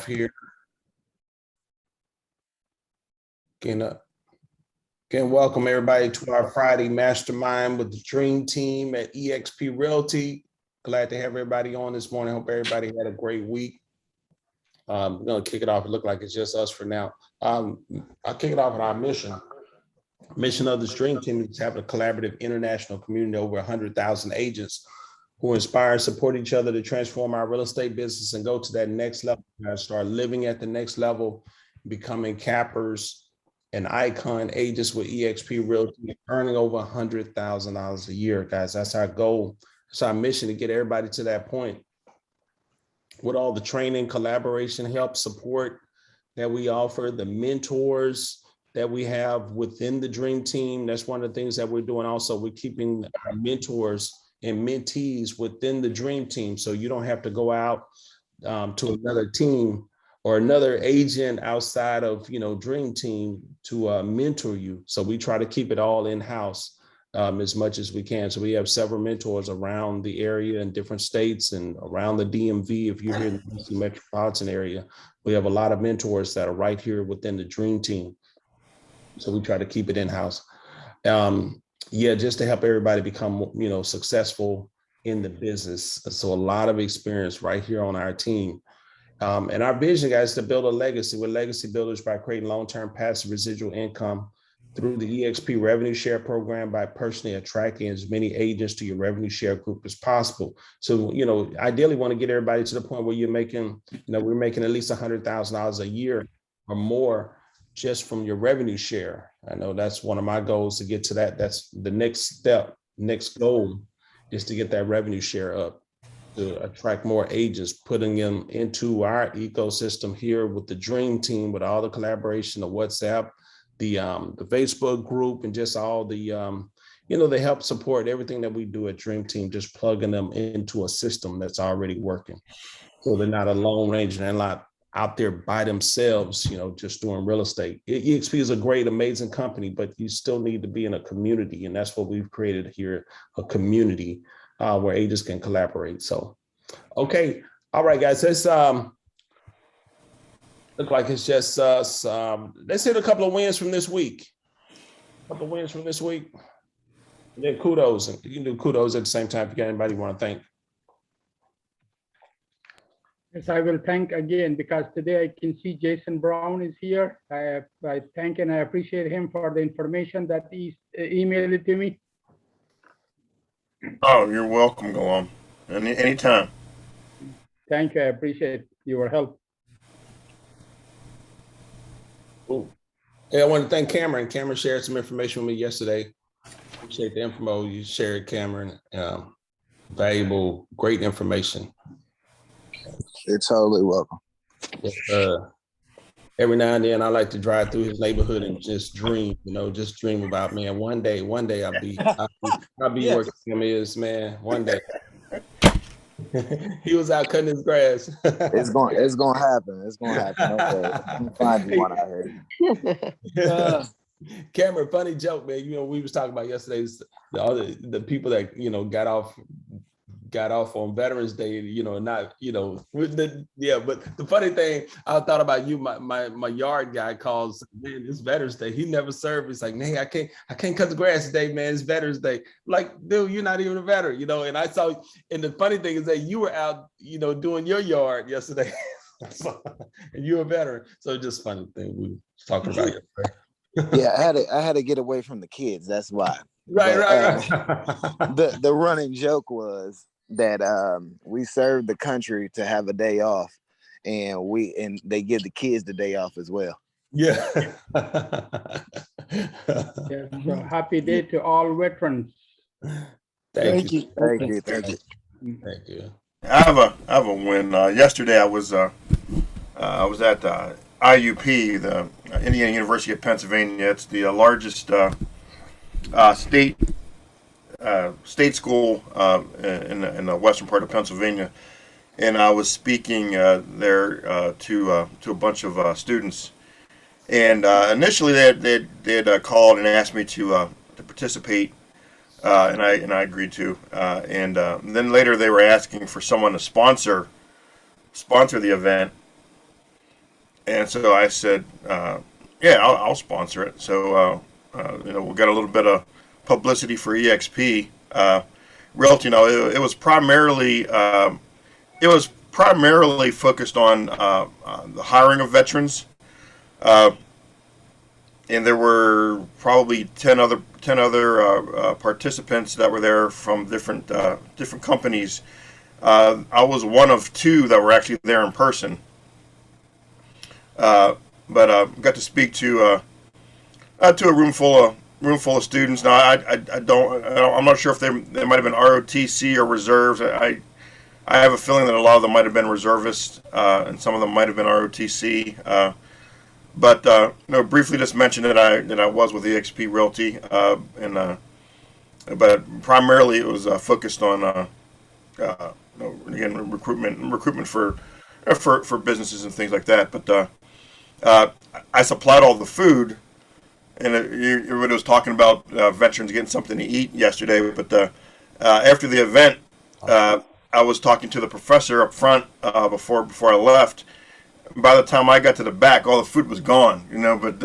here. Again, welcome everybody to our Friday Mastermind with the Dream Team at Exp Realty. Glad to have everybody on this morning. Hope everybody had a great week. We're going to kick it off. It looks like it's just us for now. I'll kick it off with our mission. Mission of the Dream Team is to have a collaborative international community of over 100,000 agents who inspire and support each other to transform our real estate business and go to that next level. Start living at the next level, becoming cappers and icon agents with Exp Realty, earning over $100,000 a year, guys. That's our goal. It's our mission to get everybody to that point. With all the training, collaboration, help, support that we offer, the mentors that we have within the Dream Team. That's one of the things that we're doing. Also, we're keeping our mentors and mentees within the Dream Team. So you don't have to go out to another team or another agent outside of, Dream Team to mentor you. So we try to keep it all in-house as much as we can. So we have several mentors around the area in different states and around the DMV. If you're here in the DC metropolitan area, we have a lot of mentors that are right here within the Dream Team. So we try to keep it in-house. Just to help everybody become, successful in the business. So a lot of experience right here on our team. And our vision, guys, is to build a legacy. We're legacy builders by creating long-term passive residual income through the EXP revenue share program by personally attracting as many agents to your revenue share group as possible. So, ideally want to get everybody to the point where you're making, we're making at least $100,000 a year or more just from your revenue share. I know that's one of my goals to get to that. That's the next step. Next goal is to get that revenue share up, to attract more agents, putting them into our ecosystem here with the Dream Team, with all the collaboration, the WhatsApp, the Facebook group, and just all the, they help support everything that we do at Dream Team, just plugging them into a system that's already working. So they're not a lone ranger, they're not out there by themselves, just doing real estate. EXP is a great, amazing company, but you still need to be in a community. And that's what we've created here, a community where agents can collaborate. So, okay. All right, guys, let's look like it's just us. Let's hit a couple of wins from this week. And then kudos. And you can do kudos at the same time if you got anybody you want to thank. Yes, I will thank again because today I can see Jason Brown is here. I thank and I appreciate him for the information that he emailed it to me. Oh, you're welcome. Go on. Anytime. Thank you. I appreciate your help. Ooh. Hey, I want to thank Cameron. Cameron shared some information with me yesterday. Appreciate the info you shared, Cameron. Valuable, great information. You're totally welcome. Every now and then I like to drive through his neighborhood and just dream, just dream about, man, one day I'll be Yes. where Cam is, man, one day. He was out cutting his grass. It's gonna happen. Okay. I'm find you one out here. Cameron, funny joke, man. We was talking about yesterday, the people that got off on Veterans Day, but the funny thing, I thought about you, my yard guy calls, man, it's Veterans Day. He never served. He's like, man, I can't cut the grass today, man. It's Veterans Day. Like, dude, you're not even a veteran, and I saw, and the funny thing is that you were out, doing your yard yesterday. And you're a veteran. So just funny thing we were talking about yesterday. Yeah, I had to get away from the kids. That's why. Right. The running joke was that we served the country to have a day off, and they give the kids the day off as well. Yeah. So happy day to all veterans. Thank you. Thank you. I have a win. Yesterday I was at IUP, the Indiana University of Pennsylvania. It's the largest state school in the western part of Pennsylvania, and I was speaking there to a bunch of students. And initially they had called and asked me to participate, and I agreed to. And then later they were asking for someone to sponsor the event. And so I said, yeah, I'll sponsor it. So, we got a little bit of publicity for EXP Realty. It was primarily focused on the hiring of veterans, and there were probably 10 other participants that were there from different companies. I was one of two that were actually there in person. But got to speak to a room full of students. Now I'm not sure if they might have been ROTC or reserves. I have a feeling that a lot of them might have been reservists, and some of them might have been ROTC. But briefly just mentioned that I was with Exp Realty, but primarily it was focused on again recruitment for businesses and things like that. But I supplied all the food, and everybody was talking about veterans getting something to eat yesterday. But after the event, I was talking to the professor up front before I left. By the time I got to the back, all the food was gone. But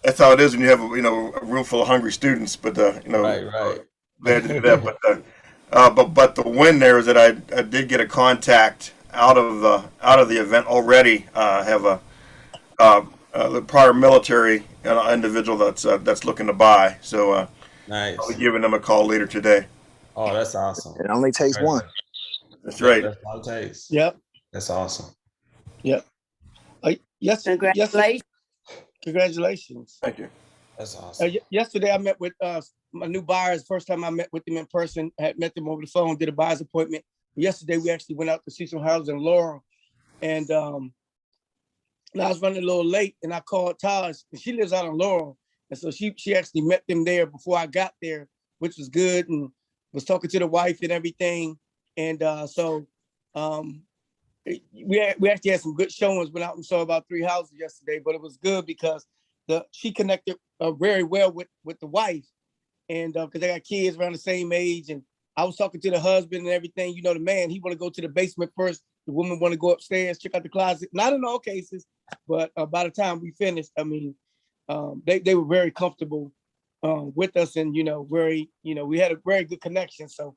that's how it is when you have a room full of hungry students. But Right. they had to do that. But the win there is that I did get a contact out of the event already. Have the prior military individual that's looking to buy. So Nice. I'll be giving them a call later today. Oh, that's awesome. It only takes one. That's right. That's all it takes. Yep. That's awesome. Yep. Yes. Congratulations. Congratulations. Thank you. That's awesome. Yesterday, I met with my new buyers. First time I met with them in person. I had met them over the phone. Did a buyer's appointment. Yesterday, we actually went out to see some houses in Laurel, and I was running a little late, and I called Taj, and she lives out in Laurel, and so she actually met them there before I got there, which was good, and was talking to the wife and everything, and we actually had some good showings. Went out and saw about 3 houses yesterday, but it was good because she connected very well with the wife, and because they got kids around the same age, and I was talking to the husband and everything. The man, he want to go to the basement first. The woman want to go upstairs, check out the closet. Not in all cases, but by the time we finished, I mean, they were very comfortable with us, and very, we had a very good connection. So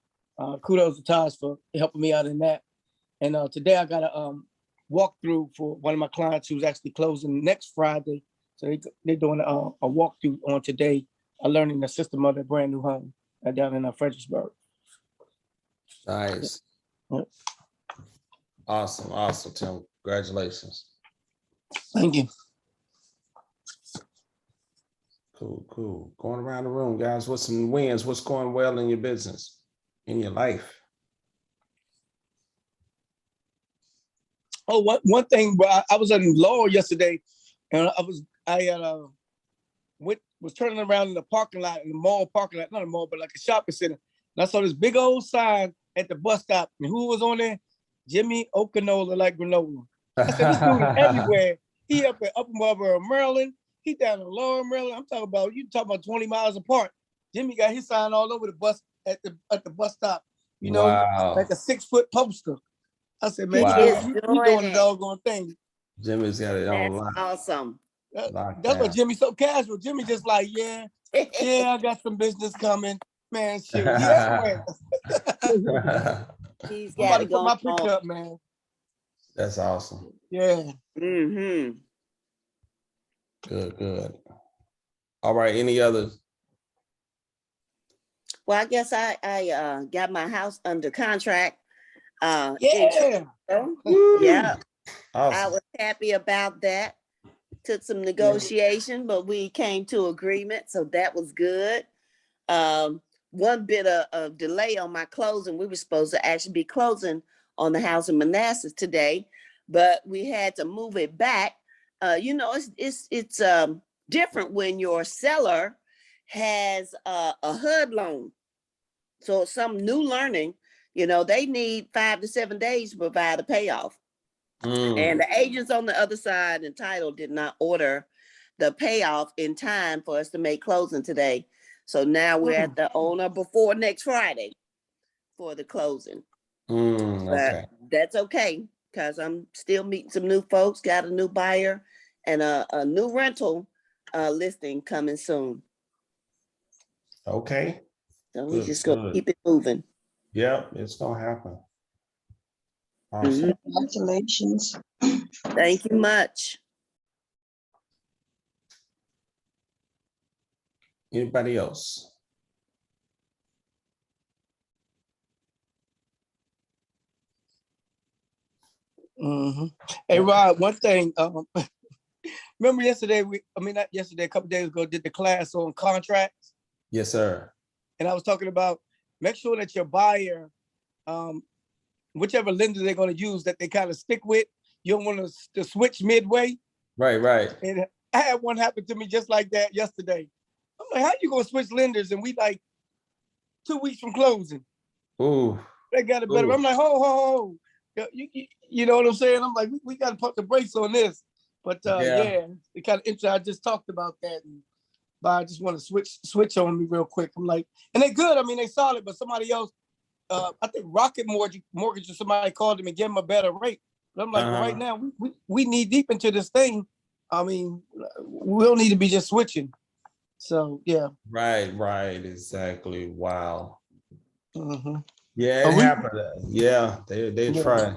kudos to Taj for helping me out in that. And today I got a walkthrough for one of my clients who's actually closing next Friday. So they're doing a walkthrough on today, learning the system of their brand new home down in Fredericksburg. Nice. Yep. Awesome, Tim. Congratulations. Thank you. Cool. Going around the room, guys. What's some wins? What's going well in your business, in your life? Oh, one thing, bro. I was in Laurel yesterday, and was turning around in the parking lot, in the mall parking lot, not a mall, but like a shopping center. And I saw this big old sign at the bus stop. And who was on there? Jimmy Okanola like granola. I said, this dude is everywhere. He up in Upper Maryland. He down in Lower Maryland. I'm talking about 20 miles apart. Jimmy got his sign all over the bus at the bus stop. Wow. Like a 6-foot poster. I said, man, Wow. you doing the doggone thing. Jimmy's got it on That's line. awesome. That's why Jimmy's so casual. Jimmy just like, yeah, I got some business coming. Man, shoot. He everywhere. He's I'm got about to to put go my on. pickup, man. That's awesome. Yeah. Mm-hmm. Good. All right. Any others? Well, I guess I got my house under contract. Yeah. Yeah. I Awesome. was happy about that. Took some negotiation, but we came to agreement, so that was good. One bit of delay on my closing. We were supposed to actually be closing on the house in Manassas today, but we had to move it back. It's different when your seller has a HUD loan. So some new learning, they need 5 to 7 days to provide a payoff. And the agents on the other side and title did not order the payoff in time for us to make closing today. So now we're at the owner before next Friday for the closing. Okay. But that's okay. because I'm still meeting some new folks, got a new buyer and a new rental listing coming soon. Okay. So we Good, just gonna good. keep it moving. Yep, it's gonna happen. Awesome. Congratulations. Thank you much. Anybody else? Hey, Rod, one thing, remember yesterday, not yesterday, a couple days ago, did the class on contracts. Yes, sir. And I was talking about, make sure that your buyer, whichever lender they're going to use, that they kind of stick with. You don't want to switch midway. Right. And I had one happen to me just like that yesterday. I'm like, how you going to switch lenders? And we like 2 weeks from closing. Ooh. They got it better. Ooh. I'm like, ho. You know what I'm saying? I'm like, we got to put the brakes on this. But yeah, it kind of interesting. I just talked about that. But I just want to switch on me real quick. I'm like, and they good. I mean, they solid, but somebody else, I think Rocket Mortgage or somebody called them and gave them a better rate. But I'm like, well, right now, we knee deep into this thing. I mean, we don't need to be just switching. So, yeah. Right, exactly. Wow. Mm-hmm. Yeah, it happened. Yeah, they try.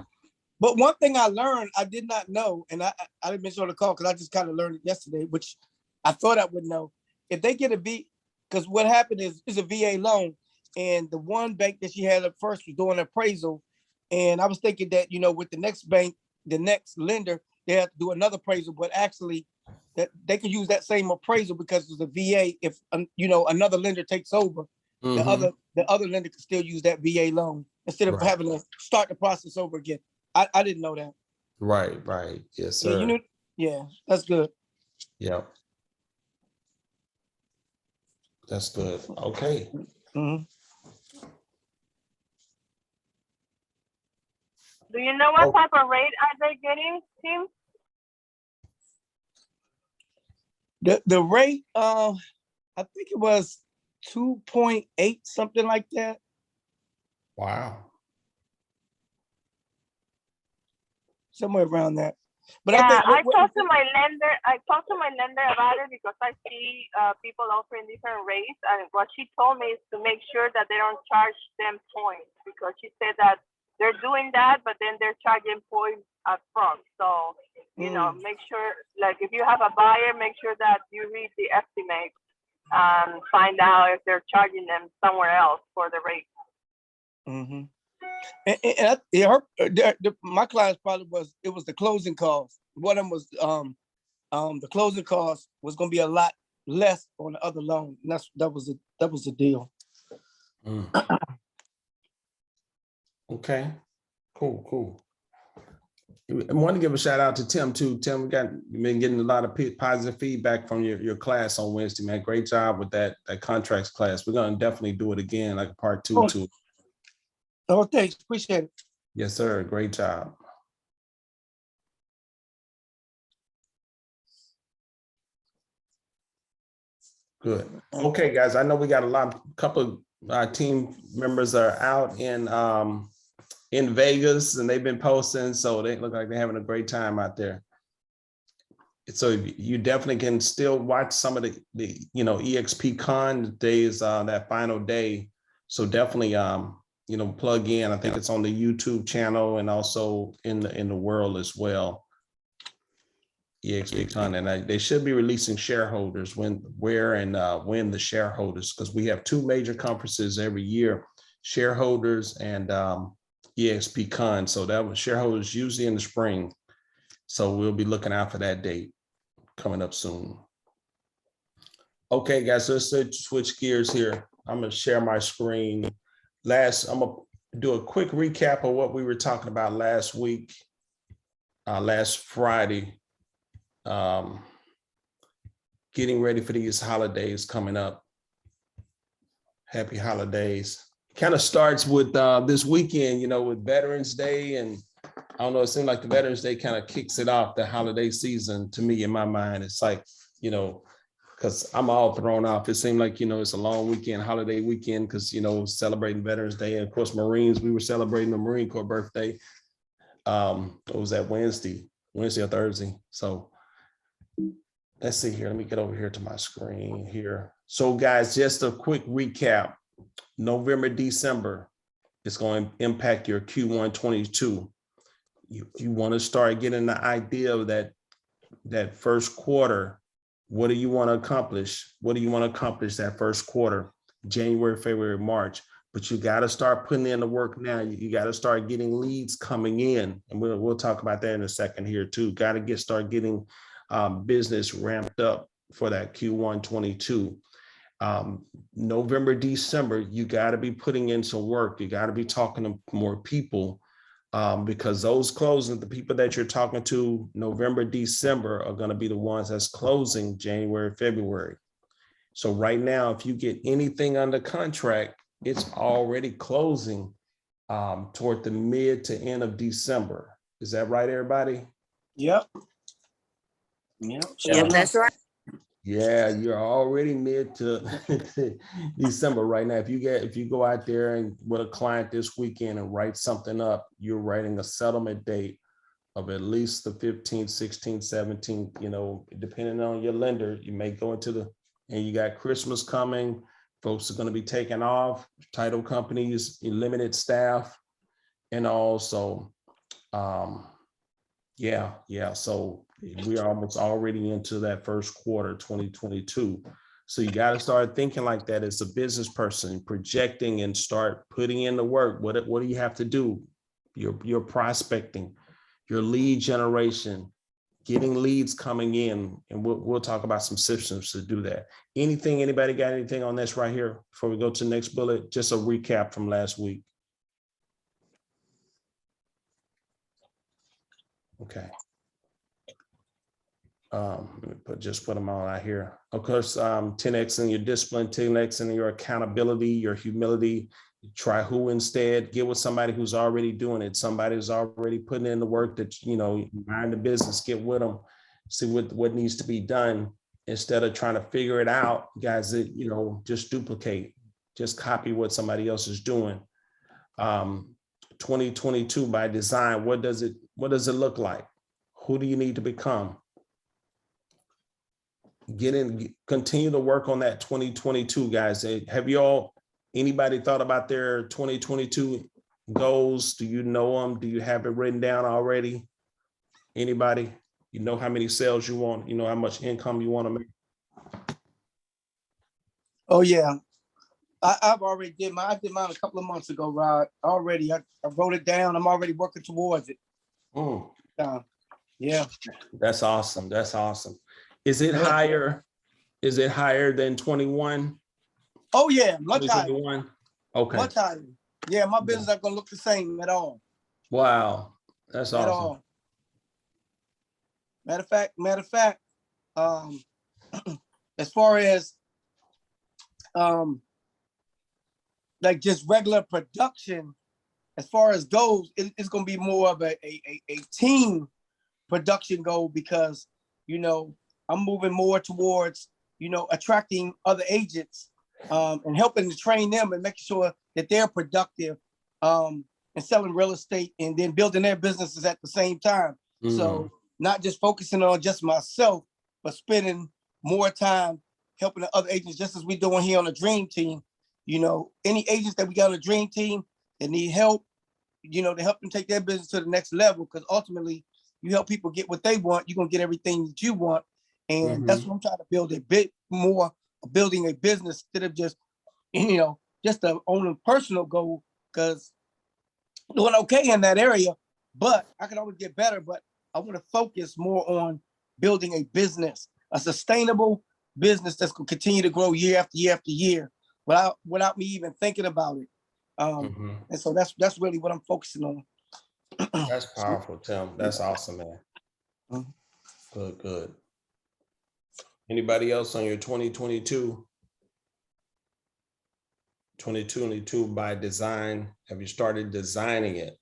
But one thing I learned, I did not know, and I didn't mention on the call because I just kind of learned it yesterday, which I thought I would know. If they get because what happened is it's a VA loan, and the one bank that she had at first was doing an appraisal, and I was thinking that, with the next bank, the next lender, they have to do another appraisal, but actually that they could use that same appraisal because it's a VA. If another lender takes over, the other lender could still use that VA loan instead of having to start the process over again. I didn't know that. Right. Yes, sir. Yeah, that's good. Yep. That's good. Okay. Mm-hmm. Do you know what type of rate are they getting, Tim? The rate, I think it was 2.8, something like that. Wow. Somewhere around that. But yeah, I talked to my lender. I talked to my lender about it because I see people offering different rates, and what she told me is to make sure that they don't charge them points, because she said that they're doing that, but then they're charging points up front. So make sure, like, if you have a buyer, make sure that you read the estimate and find out if they're charging them somewhere else for the rate. Mm-hmm. My client's problem was the closing costs. One of them was the closing cost was going to be a lot less on the other loan. And that was the deal. Okay. Cool. I want to give a shout out to Tim too. Tim, you've been getting a lot of positive feedback from your class on Wednesday, man. Great job with that contracts class. We're going to definitely do it again, like a part 2 too. Oh, thanks. Appreciate it. Yes, sir. Great job. Good. Okay, guys. I know we got a couple of team members are out in Vegas, and they've been posting, so they look like they're having a great time out there. So you definitely can still watch some of the EXP Con days, that final day. So definitely plug in. I think it's on the YouTube channel and also in the world as well. EXP Con, and they should be releasing shareholders when the shareholders, because we have 2 major conferences every year, shareholders and EXP Con. So that was shareholders usually in the spring. So we'll be looking out for that date coming up soon. Okay, guys, so let's switch gears here. I'm going to share my screen. I'm going to do a quick recap of what we were talking about last week, last Friday. Getting ready for these holidays coming up. Happy holidays. Kind of starts with this weekend, with Veterans Day, and I don't know, it seems like the Veterans Day kind of kicks it off, the holiday season. To me, in my mind, it's like, because I'm all thrown off. It seemed like, it's a long weekend, holiday weekend, because, celebrating Veterans Day. And of course, Marines, we were celebrating the Marine Corps birthday It was that Wednesday or Thursday. So let's see here. Let me get over here to my screen here. So guys, just a quick recap. November, December, it's going to impact your Q1 22. You want to start getting the idea of that first quarter. What do you want to accomplish? What do you want to accomplish that first quarter, January, February, March? But you got to start putting in the work now. You got to start getting leads coming in. And we'll talk about that in a second here too. Got to start getting business ramped up for that Q1 22. November, December, you got to be putting in some work. You got to be talking to more people because those closing, the people that you're talking to November, December are going to be the ones that's closing January, February. So right now, if you get anything under contract, it's already closing toward the mid to end of December. Is that right, everybody? Yep. Yep. Yeah, that's right. Yeah, you're already mid to December right now. If you go out there and with a client this weekend and write something up, you're writing a settlement date of at least the 15th, 16th, 17th, you know, depending on your lender, you may go into and you got Christmas coming. Folks are going to be taking off, title companies, limited staff, and also, yeah. So we're almost already into that first quarter, 2022. So you got to start thinking like that as a business person, projecting and start putting in the work. What do you have to do? Your prospecting, your lead generation, getting leads coming in, and we'll talk about some systems to do that. Anybody got anything on this right here before we go to the next bullet? Just a recap from last week. Okay. Let me put them all out here. Of course, 10X in your discipline, 10X in your accountability, your humility. Try who instead. Get with somebody who's already doing it. Somebody who's already putting in the work that, you know, mind the business, get with them, see what needs to be done instead of trying to figure it out, guys, that, you know, just duplicate, just copy what somebody else is doing. 2022 by design, what does it look like? Who do you need to become? Continue to work on that 2022, guys. Have anybody thought about their 2022 goals? Do you know them? Do you have it written down already? Anybody? You know how many sales you want? You know how much income you want to make? Oh yeah. I've already did mine. I did mine a couple of months ago, Rod. Already, I wrote it down. I'm already working towards it. Yeah. That's awesome. That's awesome. Is it higher? Is it higher than 21? Oh yeah, much higher. Okay. Much higher. Yeah, my business not gonna look the same at all. Wow, that's awesome. At all. Matter of fact, as far as like just regular production, as far as goals, it's gonna be more of a team production goal because, you know, I'm moving more towards, you know, attracting other agents and helping to train them and making sure that they're productive and selling real estate and then building their businesses at the same time. So not just focusing on just myself, but spending more time helping the other agents, just as we're doing here on the Dream Team. You know, any agents that we got on the Dream Team that need help, you know, to help them take their business to the next level, because ultimately you help people get what they want, you're gonna get everything that you want. And that's what I'm trying to build, a bit more building a business instead of just, you know, just a own personal goal, because doing okay in that area, but I can always get better. But I want to focus more on building a business, a sustainable business that's going to continue to grow year after year after year without me even thinking about it. And so that's really what I'm focusing on. That's powerful, Tim. That's awesome, man. Good. Anybody else on your 2022 by design? Have you started designing it?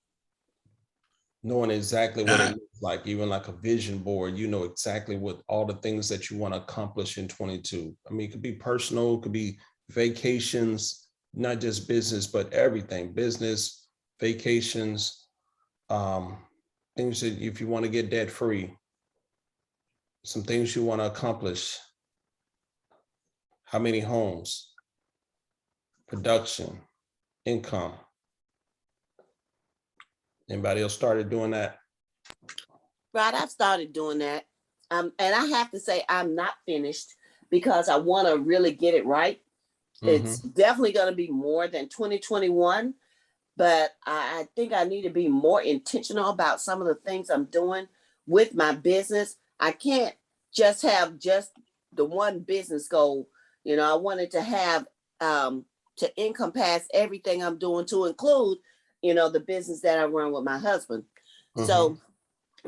Knowing exactly what it looks like, even like a vision board, you know exactly what all the things that you want to accomplish in 22. I mean, it could be personal, it could be vacations, not just business, but everything, business, vacations, And you said if you want to get debt free, some things you want to accomplish. How many homes? Production, income. Anybody else started doing that? Right, I've started doing that. And I have to say I'm not finished because I want to really get it right. It's definitely going to be more than 2021, but I think I need to be more intentional about some of the things I'm doing with my business. I can't just have just the one business goal. You know, I wanted to have to encompass everything I'm doing, to include, you know, the business that I run with my husband. So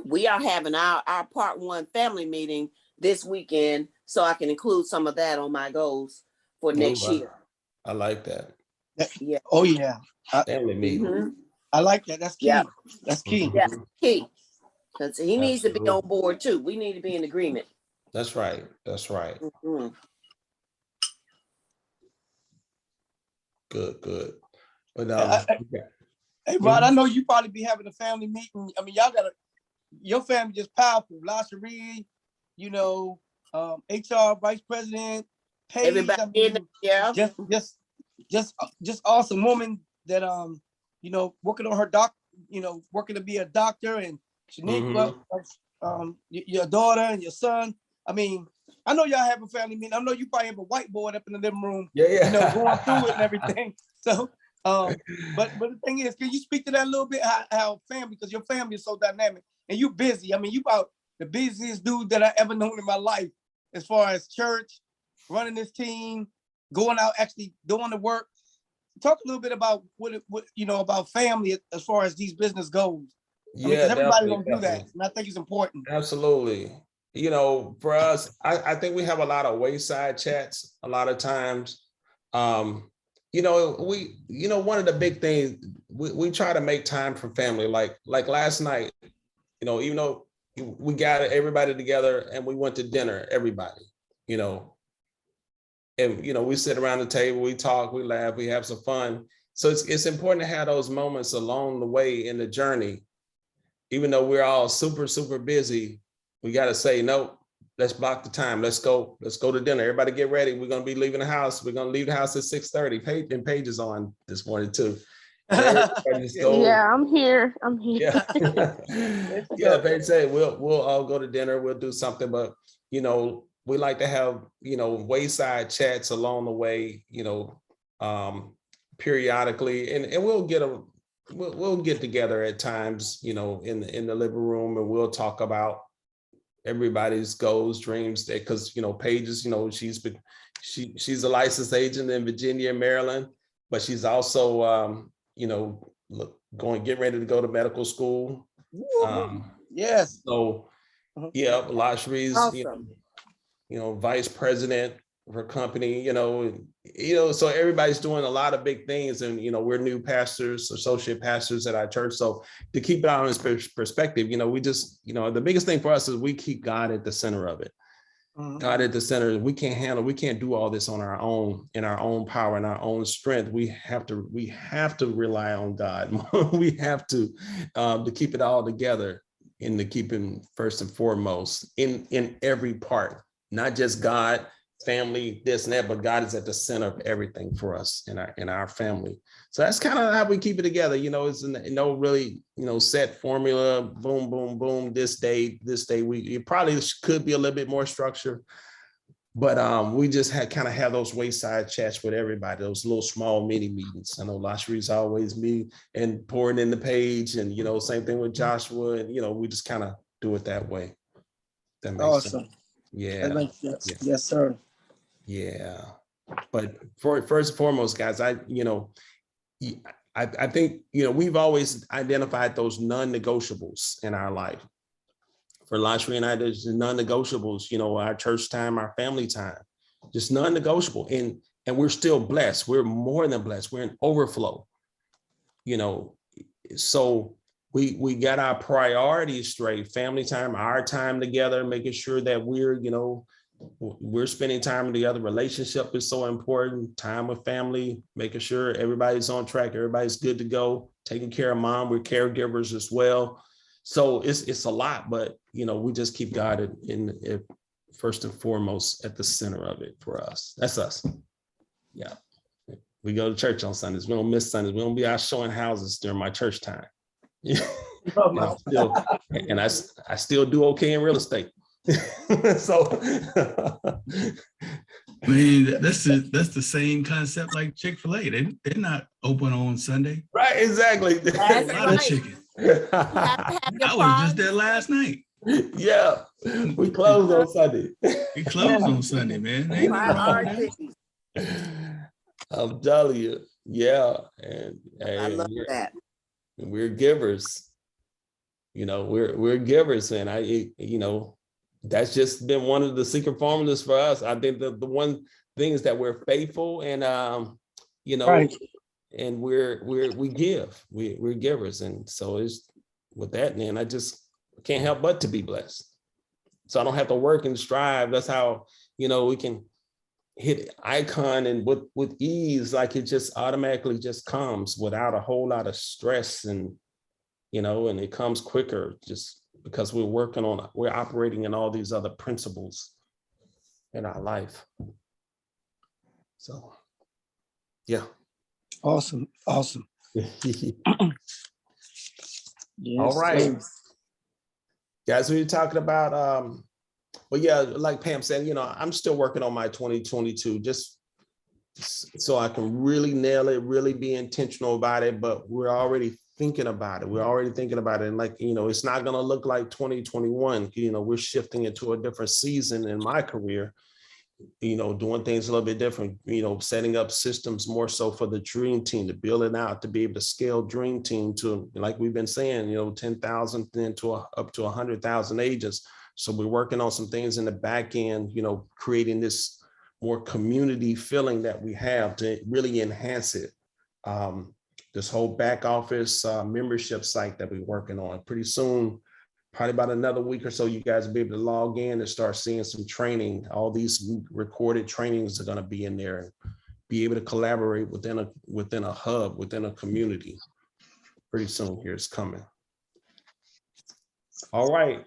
we are having our part one family meeting this weekend, so I can include some of that on my goals for next year. I like that. Yeah. Oh yeah. Family meeting. I like that. That's key. Yeah. That's key. Yeah, key. Because he needs to be Absolutely. on board too. We need to be in agreement. That's right. That's right. Good. But Hey, Rod, I know you probably be having a family meeting. I mean, y'all got your family just powerful. La Cherie, you know, HR vice president, Paige. Everybody I mean, in there, yeah. Just awesome woman that you know, working on her working to be a doctor, and Shaniqua, your daughter and your son. I mean, I know y'all have a family meeting. I know you probably have a whiteboard up in the living room, Yeah. you know, going through it and everything. So, but the thing is, can you speak to that a little bit? How family, because your family is so dynamic and you busy. I mean, you about the busiest dude that I ever known in my life, as far as church, running this team, going out, actually doing the work. Talk a little bit about what you know about family as far as these business goals. Yeah, I mean, because everybody don't do definitely. that, and I think it's important. Absolutely. You know, for us, I think we have a lot of wayside chats a lot of times. You know, one of the big things, we try to make time for family. Like last night, you know, even though we got everybody together and we went to dinner, everybody, you know, and, you know, we sit around the table, we talk, we laugh, we have some fun. So it's important to have those moments along the way in the journey. Even though we're all super, super busy, we got to say, nope, let's block the time. Let's go to dinner. Everybody get ready. We're going to be leaving the house. We're going to leave the house at 6:30. Paige is on this morning too. Yeah, I'm here. Yeah. Yeah, Paige said we'll all go to dinner. We'll do something, but you know, we like to have, you know, wayside chats along the way, you know, periodically, and we'll get together at times, you know, in the living room, and we'll talk about everybody's goals, dreams. Because you know, Paige is, you know, she's a licensed agent in Virginia and Maryland, but she's also you know, getting ready to go to medical school. Yes. So yeah, Lashrie's Awesome. you know, vice president of her company, you know, so everybody's doing a lot of big things, and, you know, we're new pastors, associate pastors at our church. So to keep it on his perspective, you know, we just, you know, the biggest thing for us is we keep God at the center of it. God at the center. We can't do all this on our own, in our own power and our own strength. We have to rely on God. We have to keep it all together, and to keep him first and foremost in every part. Not just God, family, this and that, but God is at the center of everything for us in our family. So that's kind of how we keep it together. You know, it's no really, you know, set formula, boom, boom, boom, this day. It probably could be a little bit more structured, but we just kind of have those wayside chats with everybody, those little small mini meetings. I know Lashrie's always me and pouring in the page, and, you know, same thing with Joshua, and, you know, we just kind of do it that way. That makes Awesome. sense. Yeah. Yes, sir. Yeah. But first and foremost, guys, I think, you know, we've always identified those non-negotiables in our life. For Lashri and I, there's non-negotiables, you know, our church time, our family time, just non-negotiable. And we're still blessed. We're more than blessed. We're in overflow, you know. So we got our priorities straight. Family time, our time together, making sure that we're spending time together. Relationship is so important. Time with family, making sure everybody's on track, everybody's good to go, taking care of mom. We're caregivers as well. So it's a lot, but we just keep God in first and foremost at the center of it for us. That's us. Yeah. We go to church on Sundays. We don't miss Sundays. We don't be out showing houses during my church time. and I still do okay in real estate. So I mean, that's the same concept like Chick-fil-A. They're not open on Sunday. Right, exactly. That's A lot of chicken. I was just there last night. Yeah, we closed on Sunday. We closed on Sunday, man. Ain't nothing wrong with Priorities. I'm telling you, yeah, and I love that. We're givers. We're givers, and that's just been one of the secret formulas for us. I think the one thing is that we're faithful, and Right. and we give. We're givers, and so it's with that, man. I just can't help but to be blessed. So I don't have to work and strive. That's how we can hit icon and with ease, like it just automatically just comes without a whole lot of stress, and and it comes quicker just because we're operating in all these other principles in our life. So yeah. Awesome. All right, guys, we were talking about well, yeah, like Pam said, I'm still working on my 2022 just so I can really nail it, really be intentional about it. But we're already thinking about it. And like, it's not going to look like 2021. We're shifting into a different season in my career, doing things a little bit different, setting up systems more so for the dream team, to build it out, to be able to scale dream team to, like we've been saying, 10,000 then to up to 100,000 agents. So we're working on some things in the back end, creating this more community feeling that we have to really enhance it. This whole back office membership site that we're working on pretty soon, probably about another week or so, you guys will be able to log in and start seeing some training. All these recorded trainings are going to be in there, and be able to collaborate within a hub, within a community. Pretty soon here, it's coming. All right.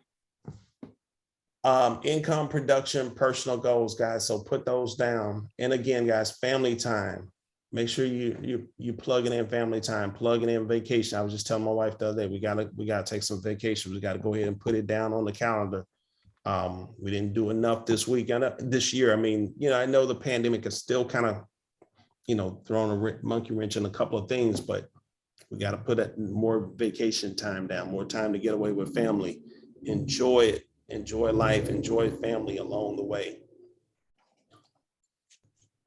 Income, production, personal goals, guys. So put those down. And again, guys, family time. Make sure you plugging in family time, plugging in vacation. I was just telling my wife the other day, we gotta take some vacation. We gotta go ahead and put it down on the calendar. We didn't do enough this week and this year. I mean, I know the pandemic is still kind of, throwing a monkey wrench in a couple of things, but we got to put more vacation time down, more time to get away with family, enjoy it, enjoy life, enjoy family along the way.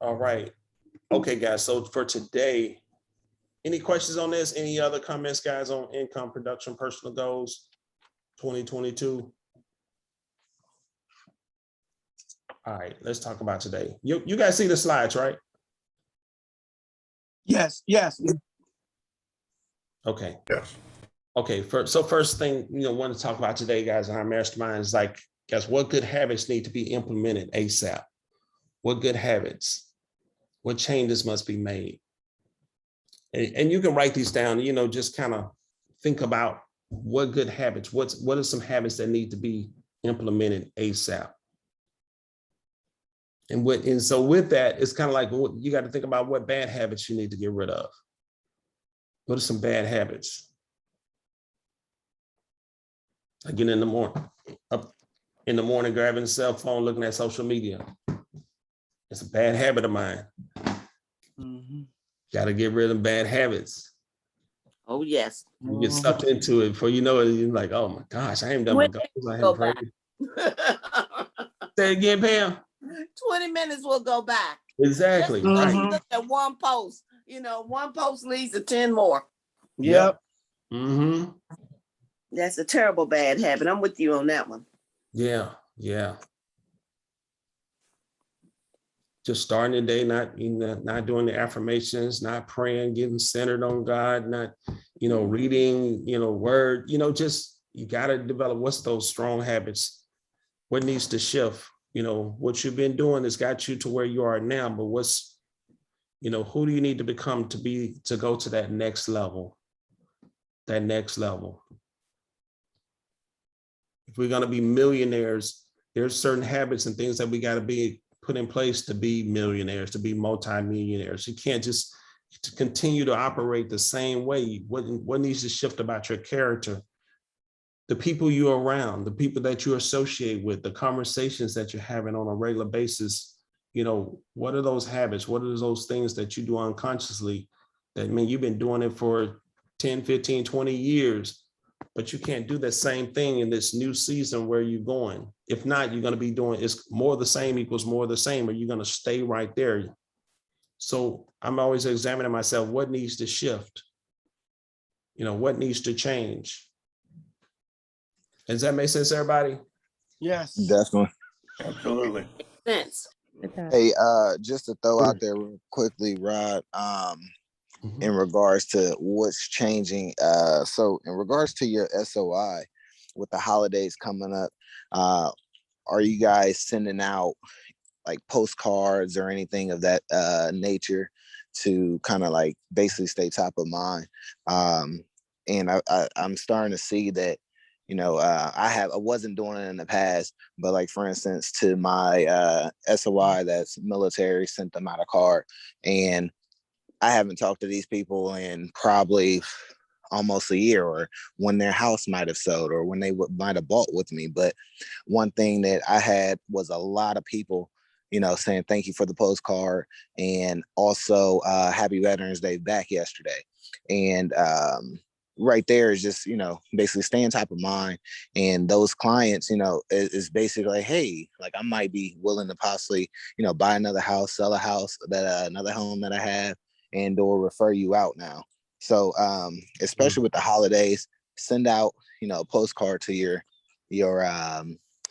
All right. Okay, guys. So for today, any questions on this? Any other comments, guys, on income, production, personal goals, 2022? All right, let's talk about today. You guys see the slides, right? Yes. Okay. Yes. Okay, so first thing, want to talk about today, guys, in our mastermind is like, guys, what good habits need to be implemented ASAP? What good habits? What changes must be made? And you can write these down, just kind of think about what good habits, what are some habits that need to be implemented ASAP? And so with that, it's kind of like, you got to think about what bad habits you need to get rid of. What are some bad habits? Again, up in the morning, grabbing the cell phone, looking at social media. It's a bad habit of mine. Mm-hmm. Got to get rid of bad habits. Oh, yes. You get sucked into it before you know it, you're like, oh my gosh, I ain't done my goals. I haven't prayed. Say it again, Pam. 20 minutes will go by. Exactly. Just Right. look at one post. One post leads to 10 more. Yep. Mm-hmm. That's a terrible bad habit. I'm with you on that one. Yeah. Just starting the day, not doing the affirmations, not praying, getting centered on God, not, reading, word, just, you got to develop what's those strong habits, what needs to shift, what you've been doing has got you to where you are now, but what's, who do you need to become to go to that next level? If we're going to be millionaires, there's certain habits and things that we got to be put in place to be millionaires, to be multimillionaires. You can't just to continue to operate the same way. What needs to shift about your character? The people you're around, the people that you associate with, the conversations that you're having on a regular basis. You know, what are those habits? What are those things that you do unconsciously that mean you've been doing it for 10, 15, 20 years, but you can't do that same thing in this new season where you're going. If not, you're going to be doing it's more the same equals more the same, or you're going to stay right there. So I'm always examining myself, what needs to shift? You know, what needs to change? Does that make sense, everybody? Yes. Definitely. Absolutely. Sense. Hey, just to throw out there real quickly, Rod, in regards to what's changing. So in regards to your SOI with the holidays coming up, are you guys sending out like postcards or anything of that nature to kind of like basically stay top of mind? And I'm starting to see that, you know, I wasn't doing it in the past, but like, for instance, to my SOI that's military, sent them out a card, and I haven't talked to these people in probably almost a year, or when their house might have sold, or when they might have bought with me. But one thing that I had was a lot of people, you know, saying thank you for the postcard, and also happy Veterans Day back yesterday. And right there is just, you know, basically staying top of mind. And those clients, you know, is basically like, hey, like I might be willing to possibly, you know, buy another house, sell a house, that another home that I have, and or refer you out now. So especially with the holidays, send out, you know, a postcard to your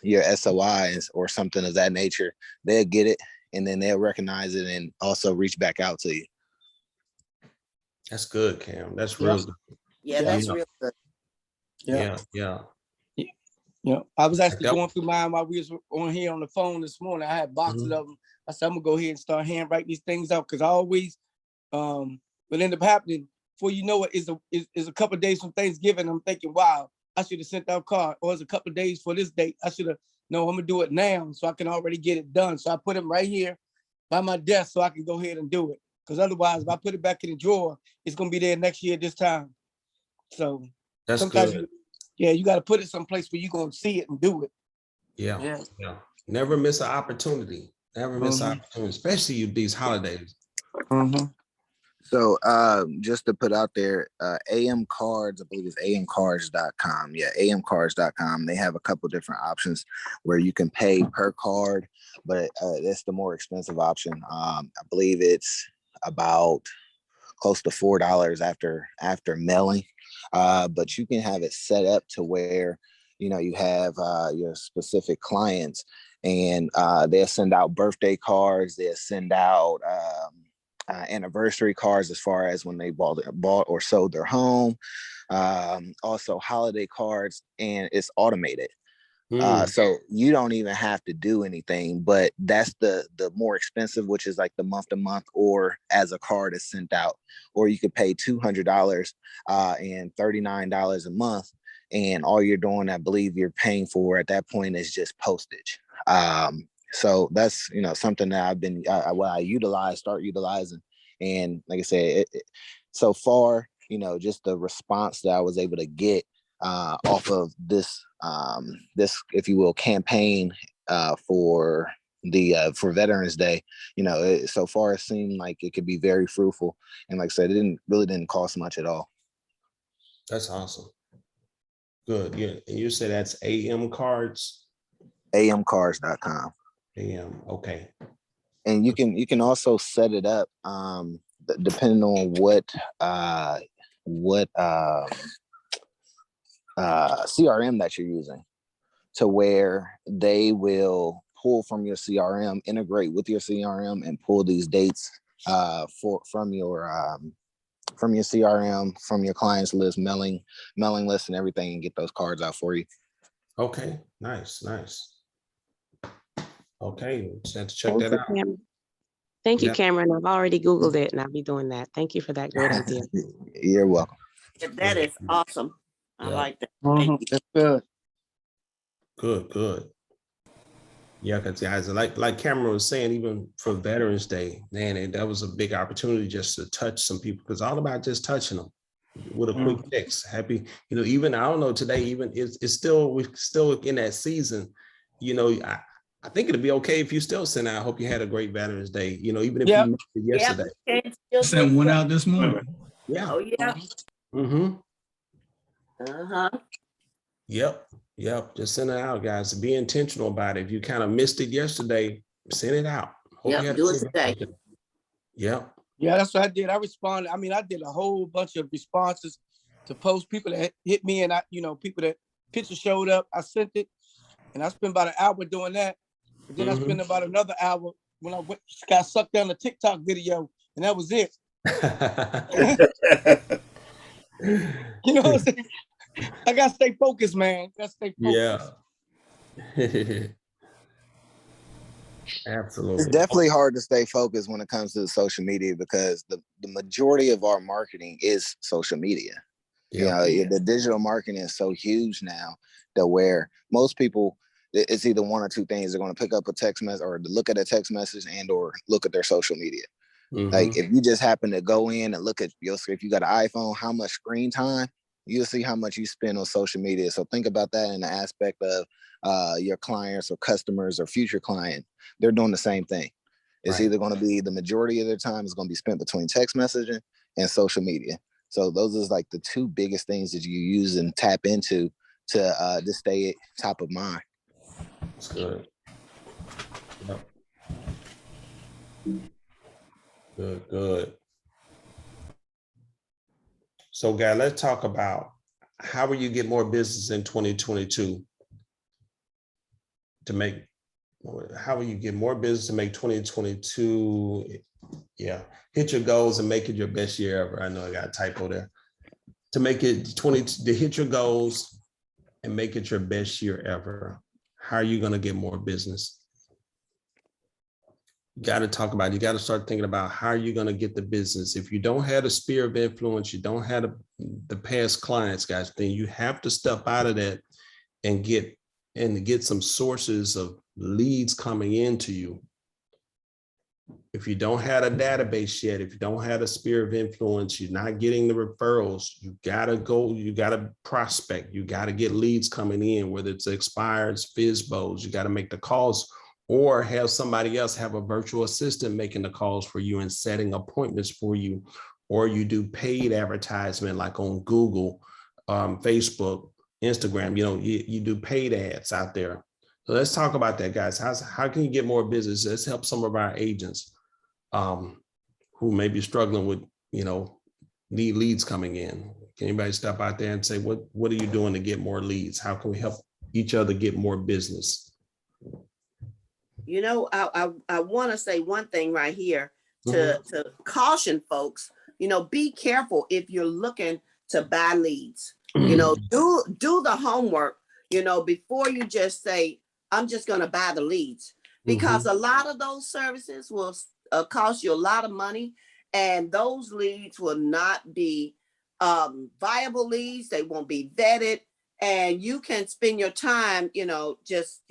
SOIs or something of that nature. They'll get it, and then they'll recognize it and also reach back out to you. That's good, Cam. That's real good. Yeah, that's real good. Yeah. Yeah, I was actually going through mine while we was on here on the phone this morning. I had boxes of them. I said, I'm gonna go ahead and start handwriting these things out, because I always what end up happening before you know it is a couple of days from Thanksgiving. I'm thinking, wow, I should have sent out a card, or it's a couple of days for this date. I should have, no, I'm gonna do it now so I can already get it done. So I put them right here by my desk so I can go ahead and do it. Because otherwise, if I put it back in the drawer, it's gonna be there next year this time. So that's sometimes good. you got to put it someplace where you're gonna see it and do it. Yeah. Never miss an opportunity. Never miss an opportunity, especially these holidays. So just to put out there, AM Cards, I believe it's amcards.com. Yeah, amcards.com. They have a couple different options where you can pay per card, but that's the more expensive option. I believe it's about close to $4 after mailing. But you can have it set up to where, you know, you have your specific clients, and they'll send out birthday cards. They'll send out anniversary cards as far as when they bought or sold their home. Also holiday cards, and it's automated. So you don't even have to do anything, but that's the more expensive, which is like the month to month, or as a card is sent out, or you could pay $200 and $39 a month. And all you're doing, I believe you're paying for at that point, is just postage. So that's, you know, something that I've been, I start utilizing. And like I said, so far, you know, just the response that I was able to get off of this, if you will, campaign for Veterans Day, you know, so far it seemed like it could be very fruitful. And like I said, it didn't cost much at all. That's awesome. Good. Yeah. And you said that's AM Cards? amcards.com. AM. Okay. And you can also set it up depending on what CRM that you're using, to where they will pull from your CRM, integrate with your CRM, and pull these dates from your CRM, from your clients list, mailing list, and everything, and get those cards out for you. Okay. Nice. Okay, let's have to check that out. Thank you, Cameron. I've already Googled it, and I'll be doing that. Thank you for that great idea. You're welcome. That is awesome. I like that. That's good. Good. Yeah, because guys, like Cameron was saying, even for Veterans Day, man, that was a big opportunity just to touch some people, because all about just touching them with a quick text. Happy, even I don't know today, even it's still we're still in that season. I think it'd be okay if you still send out. I hope you had a great Veterans Day. Even if you missed it yesterday. Yeah, we can still do Sent it. one out this morning. Yeah. Oh, yeah. Mm-hmm. Uh-huh. Yep. Just send it out, guys. Be intentional about it. If you kind of missed it yesterday, send it out. Hope you Yep, had a do it great today. day. Yep. Yeah, that's what I did. I responded. I mean, I did a whole bunch of responses to post people that hit me, and people that pictures showed up. I sent it, and I spent about an hour doing that. And then I spent about another hour when I got sucked down the TikTok video, and that was it. You know what I'm saying? I gotta stay focused, man. Gotta stay focused. Yeah. Absolutely. It's definitely hard to stay focused when it comes to social media, because the majority of our marketing is social media. Yeah. The digital marketing is so huge now that where most people, it's either one or two things. They're going to pick up a text message or look at a text message and or look at their social media. Like if you just happen to go in and look at if you got an iPhone, how much screen time, you'll see how much you spend on social media. So think about that in the aspect of your clients or customers or future clients. They're doing the same thing. It's either going to be the majority of their time is going to be spent between text messaging and social media. So those are like the two biggest things that you use and tap into to just stay top of mind. That's good. Yep. Good. So, guys, let's talk about how will you get more business in 2022 how will you get more business to make 2022? Yeah, hit your goals and make it your best year ever. I know I got a typo there. To hit your goals and make it your best year ever. How are you going to get more business? You got to start thinking about how are you going to get the business. If you don't have a sphere of influence, you don't have the past clients, guys, then you have to step out of that and get some sources of leads coming into you. If you don't have a database yet, if you don't have a sphere of influence, you're not getting the referrals, you gotta prospect, you gotta get leads coming in, whether it's expireds, FISBOs, you gotta make the calls or have somebody else have a virtual assistant making the calls for you and setting appointments for you, or you do paid advertisement like on Google, Facebook, Instagram, you do paid ads out there. So let's talk about that, guys. How can you get more business? Let's help some of our agents who may be struggling with, need leads coming in. Can anybody step out there and say, what are you doing to get more leads? How can we help each other get more business? I want to say one thing right here to caution folks, be careful if you're looking to buy leads, do the homework, before you just say, I'm just going to buy the leads, because a lot of those services will cost you a lot of money, and those leads will not be viable leads. They won't be vetted, and you can spend your time, just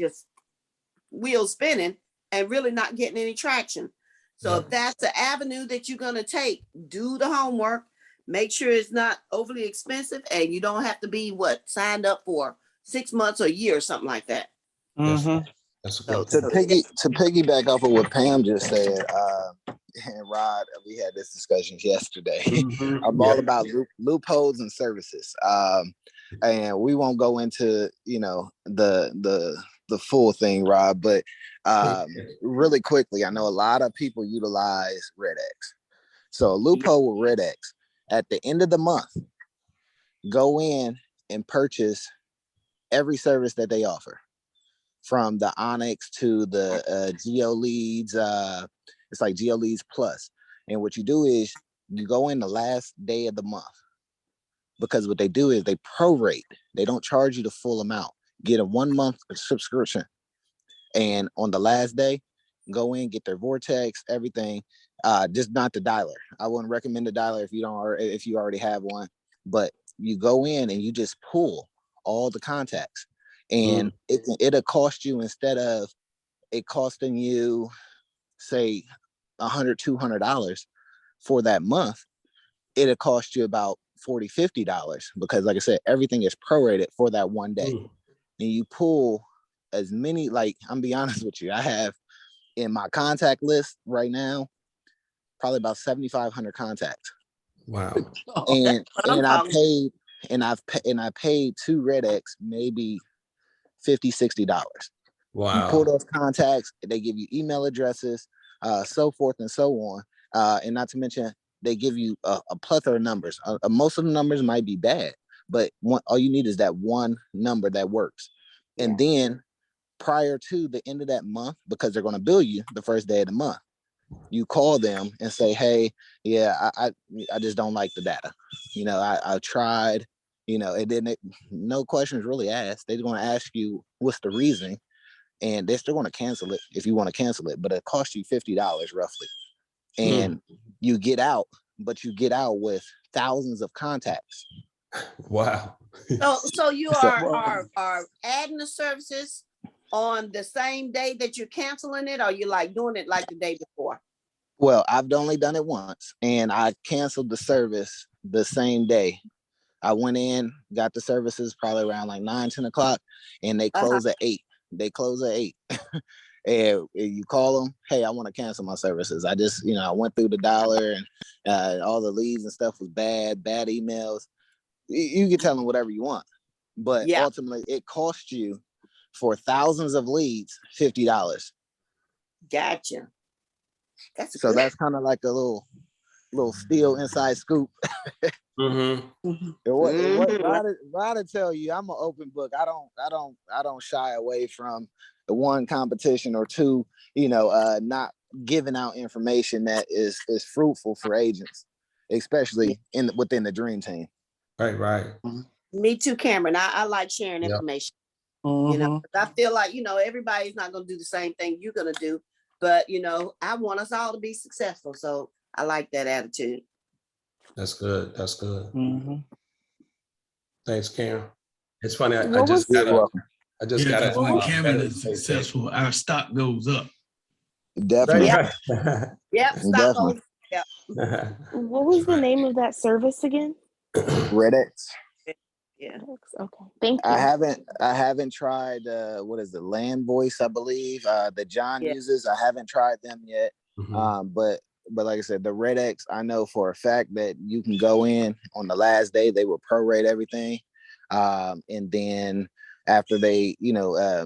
wheel spinning and really not getting any traction. So if that's the avenue that you're going to take, do the homework, make sure it's not overly expensive, and you don't have to be signed up for 6 months or a year or something like that. That's So to piggyback off of what Pam just said, and Rod, we had this discussion yesterday. I'm all about loopholes and services, and we won't go into the full thing, Rob, but really quickly, I know a lot of people utilize RedX. So a loophole with RedX, at the end of the month, go in and purchase every service that they offer, from the Onyx to the Geo Leads. It's like Geo Leads Plus. And what you do is you go in the last day of the month, because what they do is they prorate. They don't charge you the full amount. Get a 1 month subscription, and on the last day, go in, get their Vortex, everything. Just not the dialer. I wouldn't recommend the dialer if you already have one. But you go in and you just pull all the contacts. and it'll cost you, instead of it costing you, say, $100, $200 for that month, it'll cost you about $40, $50, because like I said, everything is prorated for that one day. And you pull as many, like, I'm be honest with you, I have in my contact list right now probably about 7,500 contacts. Wow. And I talking paid I paid 2 RedX maybe $50, $60. Wow. You pull those contacts, they give you email addresses, so forth and so on. And not to mention, they give you a plethora of numbers. Most of the numbers might be bad, but all you need is that one number that works. And then prior to the end of that month, because they're going to bill you the first day of the month, you call them and say, hey, yeah, I just don't like the data. I tried, and then no questions really asked. They're going to ask you what's the reason, and they're still going to cancel it if you want to cancel it, but it costs you $50 roughly. And you get out, but you get out with thousands of contacts. Wow. So you are adding the services on the same day that you're canceling it, or you like doing it like the day before? Well, I've only done it once, and I canceled the service the same day. I went in, got the services probably around like 9, 10 o'clock, and they close at 8. They close at 8. And you call them, hey, I want to cancel my services. I just, I went through the dollar, and all the leads and stuff was bad emails. You can tell them whatever you want, but ultimately it costs you, for thousands of leads, $50. Gotcha. That's kind of like a little steel inside scoop. What to tell you, I'm an open book. I don't shy away from the one competition or two, not giving out information that is fruitful for agents, especially within the dream team. Right. Me too, Cameron. I like sharing information. I feel like, everybody's not going to do the same thing you're going to do, but I want us all to be successful. So I like that attitude. That's good. Thanks, Cam. It's funny. I just got when Cameron is successful, our stock goes up. Definitely. Yep. Stock goes up. What was the name of that service again? RedX. Yeah. Okay. Thank you. I haven't tried what is it, Land Voice, I believe, that John uses. I haven't tried them yet. But like I said, the RedX, I know for a fact that you can go in on the last day, they will prorate everything. And then after they,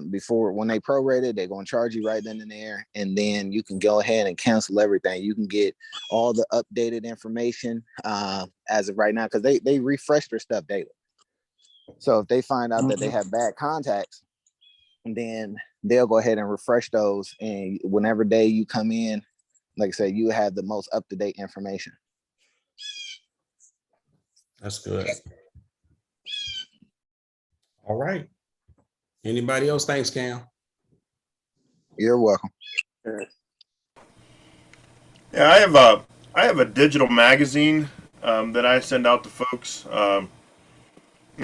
before, when they prorate it, they're going to charge you right then and there. And then you can go ahead and cancel everything. You can get all the updated information as of right now, because they refresh their stuff daily. So if they find out that they have bad contacts, then they'll go ahead and refresh those. And whenever day you come in, like I said, you have the most up-to-date information. That's good. All right. Anybody else? Thanks, Cam. You're welcome. Yeah, I have a digital magazine that I send out to folks.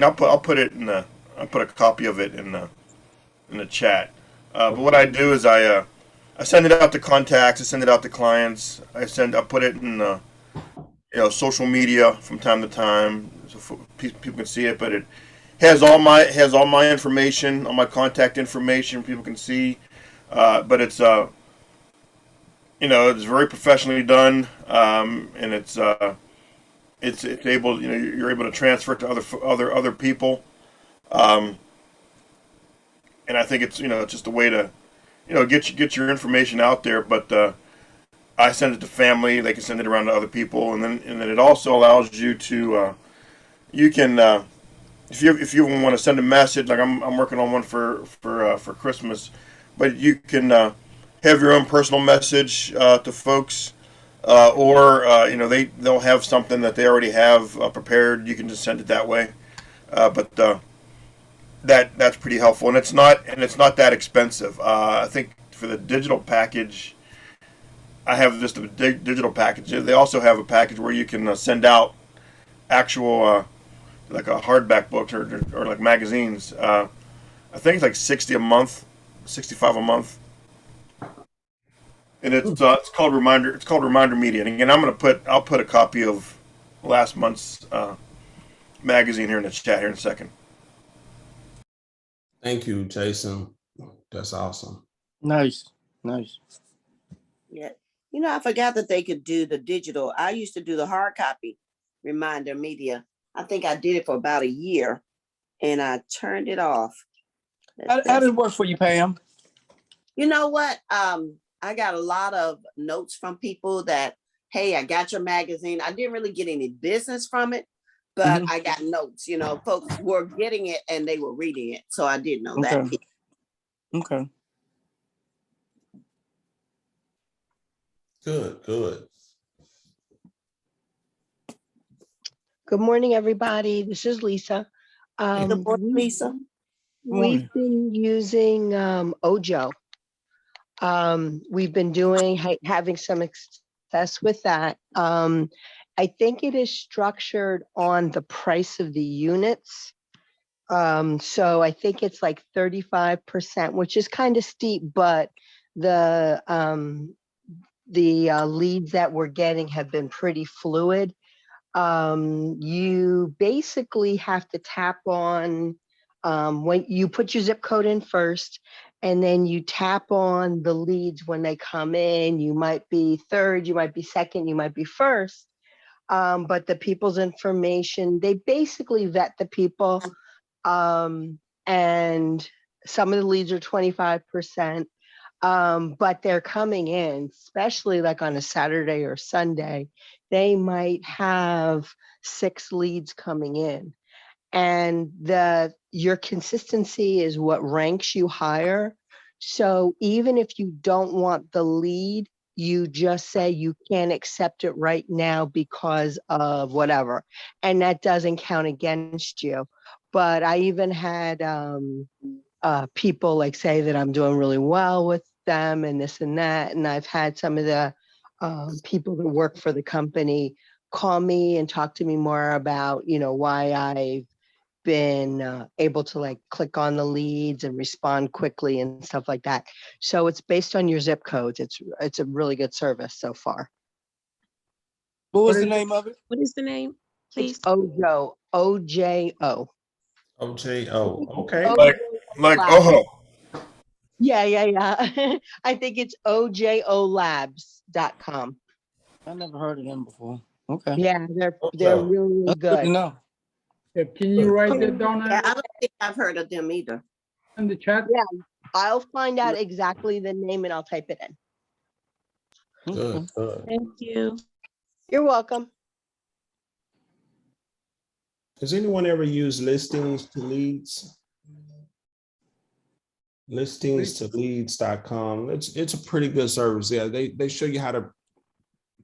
I'll put a copy of it in the chat. But what I do is I send it out to contacts. I send it out to clients. I put it in social media from time to time, so people can see it. But it has all my information, all my contact information. People can see. But it's it's very professionally done, and it's able, you're able to transfer it to other people, and I think it's just a way to get your information out there. But I send it to family; they can send it around to other people, and then it also allows you to you can if you want to send a message, like I'm working on one for Christmas, but you can have your own personal message to folks. Or they'll have something that they already have prepared. You can just send it that way, but that's pretty helpful, and it's not that expensive. I think for the digital package, I have just a digital package. They also have a package where you can send out actual like a hardback books or like magazines. I think it's like 60 a month, 65 a month. And it's called Reminder. It's called Reminder Media. And again, I'll put a copy of last month's magazine here in the chat here in a second. Thank you, Jason. That's awesome. Nice, nice. Yeah. You know, I forgot that they could do the digital. I used to do the hard copy Reminder Media. I think I did it for about a year and I turned it off. How did it work for you, Pam? You know what? I got a lot of notes from people that, hey, I got your magazine. I didn't really get any business from it, but I got notes. You know, folks were getting it and they were reading it. So I did know that. Okay. Good, good. Good morning, everybody. This is Lisa. Good morning, Lisa. We've been using Ojo. We've been having some success with that. I think it is structured on the price of the units. So I think it's like 35%, which is kind of steep, but the leads that we're getting have been pretty fluid. You basically have to tap on when you put your zip code in first, and then you tap on the leads when they come in. You might be third, you might be second, you might be first. But the people's information, they basically vet the people. And some of the leads are 25%. But they're coming in, especially like on a Saturday or Sunday, they might have 6 leads coming in. And your consistency is what ranks you higher. So even if you don't want the lead, you just say you can't accept it right now because of whatever. And that doesn't count against you. But I even had people like say that I'm doing really well with them and this and that. And I've had some of the people that work for the company call me and talk to me more about, you know, why I've been able to like click on the leads and respond quickly and stuff like that. So it's based on your zip codes. It's a really good service so far. What was the name of it? What is the name, please? It's Ojo, OJO. OJO. Okay. Like Ojo. Yeah. I think it's OJOlabs.com. I never heard of them before. Okay. Yeah, they're really That's good. good to know. Can you write that down Yeah, I don't think I've heard of them either. in the chat? Yeah, I'll find out exactly the name and I'll type it in. Good, good. Thank you. You're welcome. Has anyone ever used listings to leads? Listings to leads.com. It's a pretty good service. Yeah, they show you how to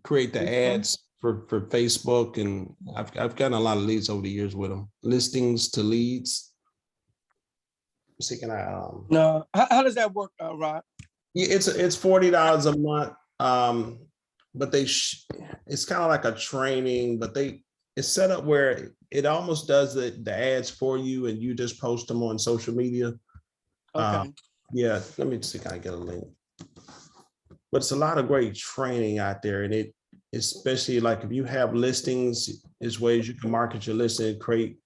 create the ads for Facebook, and I've gotten a lot of leads over the years with them. Listings to leads. See, can I No, how does that work, Rod? Yeah, it's $40 a month. But it's kind of like a training, but it's set up where it almost does the ads for you, and you just post them on social media. Okay. Yeah, let me see, can I get a link? But it's a lot of great training out there, and it especially like if you have listings, is ways you can market your listing, create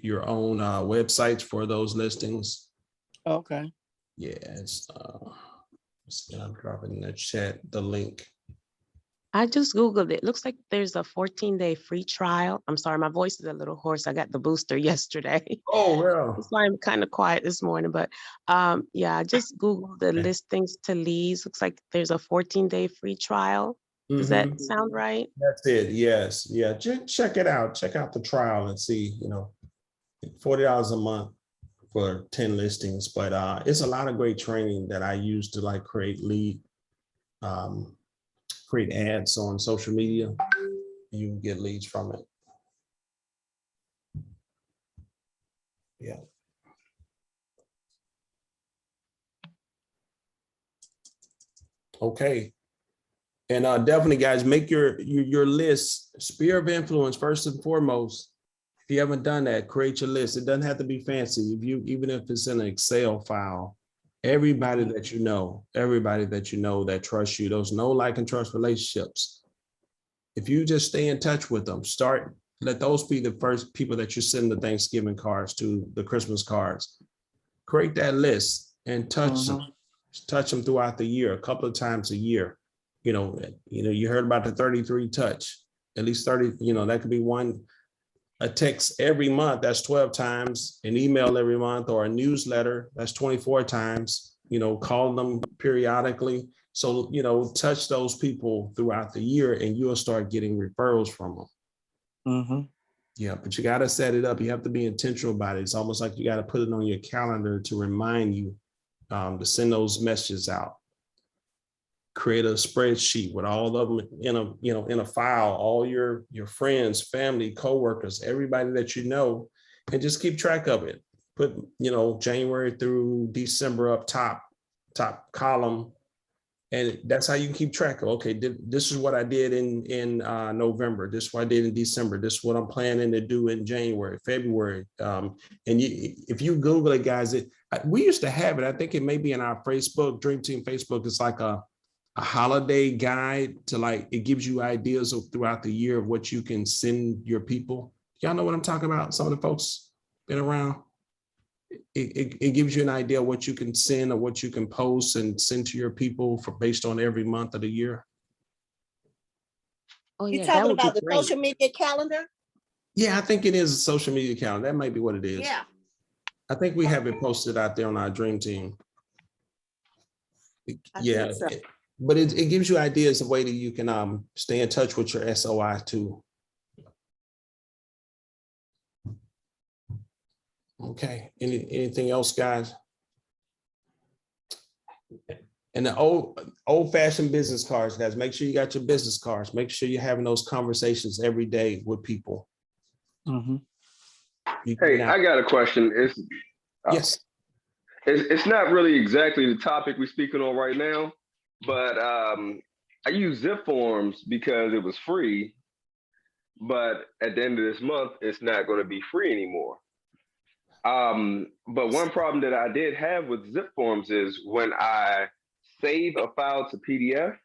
your own websites for those listings. Okay. Yeah, I'm dropping in the chat the link. I just Googled it. Looks like there's a 14-day free trial. I'm sorry, my voice is a little hoarse. I got the booster yesterday. Oh, well. That's why I'm kind of quiet this morning. But yeah, I just Googled the listings to leads. Looks like there's a 14-day free trial. Does that sound right? That's it. Yes. Yeah. Check it out. Check out the trial and see, $40 a month for 10 listings. But it's a lot of great training that I use to like create ads on social media. You can get leads from it. Yeah. Okay. And definitely, guys, make your list, sphere of influence first and foremost. If you haven't done that, create your list. It doesn't have to be fancy. Even if it's in an Excel file, everybody that you know that trusts you, those know, like, and trust relationships. If you just stay in touch with them, let those be the first people that you send the Thanksgiving cards to, the Christmas cards. Create that list and touch them throughout the year, a couple of times a year. You heard about the 33 touch, at least 30, that could be one. A text every month, that's 12 times. An email every month, or a newsletter, that's 24 times. Call them periodically. So, touch those people throughout the year, and you'll start getting referrals from them. Yeah, but you got to set it up. You have to be intentional about it. It's almost like you got to put it on your calendar to remind you to send those messages out. Create a spreadsheet with all of them in a file, all your friends, family, coworkers, everybody that you know, and just keep track of it. Put, January through December up top column. And that's how you can keep track of, okay, this is what I did in November. This is what I did in December. This is what I'm planning to do in January, February. If you Google it, guys, we used to have it. I think it may be in our Facebook, Dream Team Facebook. It's like a holiday guide to, like, it gives you ideas throughout the year of what you can send your people. Y'all know what I'm talking about? Some of the folks been around. It gives you an idea of what you can send or what you can post and send to your people based on every month of the year. Oh, You yeah, that talking would be about the great. social media calendar? Yeah, I think it is a social media calendar. That might be what it is. Yeah. I think we have it posted out there on our Dream Team. Yeah, think so. but it gives you ideas of way that you can stay in touch with your SOI too. Okay, anything else, guys? And the old-fashioned business cards, guys, make sure you got your business cards. Make sure you're having those conversations every day with people. Hey, I got a question. Yes. It's not really exactly the topic we're speaking on right now, but I use zip forms because it was free, but at the end of this month, it's not going to be free anymore. But one problem that I did have with zip forms is when I save a file to PDF,